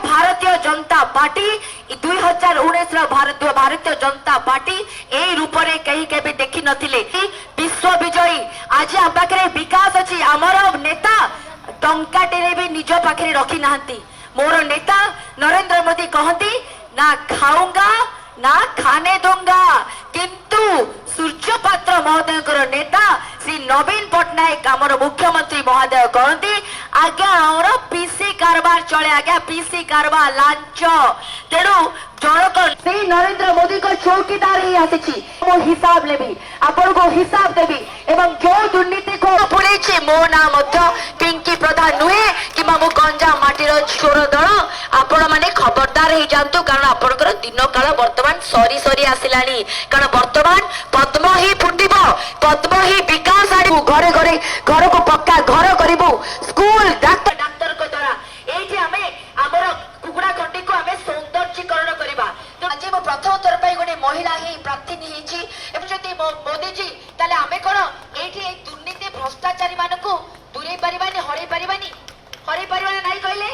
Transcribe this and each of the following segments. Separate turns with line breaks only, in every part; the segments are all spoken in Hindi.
भारतीय जनता पार्टी 2019 भारतीय जनता पार्टी ए रूप रे कहीं केबे देखि नथिले विश्व विजयी आज आम पाखरे विकास अछि हमर नेता टंकाटे भी निज पाखरे रखी नाहंती मोर नेता नरेंद्र मोदी कहती ना खाऊंगा ना खाने दूंगा किंतु सूर्य पात्र महोदय नेता श्री नवीन पट्टनायक आमर मुख्यमंत्री महोदय कहती आज्ञा आमर पीसी कारबार चले आज्ञा पीसी कारबार लांच तेणु जनक श्री नरेंद्र मोदी को चौकीदार ही आसी हिसाब लेबी आपण को हिसाब देवी एवं जो दुर्नीति को पुणी मो ना पिंकी प्रधान नुहे कि मु गंजाम माटीर चोर दल आपण माने खबरदार हो जातु कारण आपणकर दिन काल वर्तमान सरी सरी आसिलानी कारण वर्तमान पद्म ही फुटिब पद्म ही विकास आड़ू घरे घरे घर को पक्का घर करू स्कूल डाक्तर डाक्तर को द्वारा ये आमे आमर कुकुड़ा खंडी को आमे सौंदर्यीकरण करबा तो आज मो प्रथम थर पई गोटे महिला ही प्रार्थी हिची एबं जति मोदी जी ताले आमे कोन एठी ए दुर्नीति भ्रष्टाचारी मानको दूरे परिबानी हरै परिबानी नाही कहले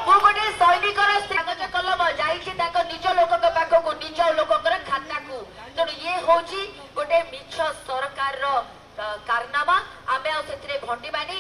मो गोटे सैनिकर कागज कलम जाइछि ताको निज लोकक पाखकु निज लोककर खाता को तेणु ये होची गोटे मिछ सरकार रो कारनामा आमे आ सेथिरे भंडीबानी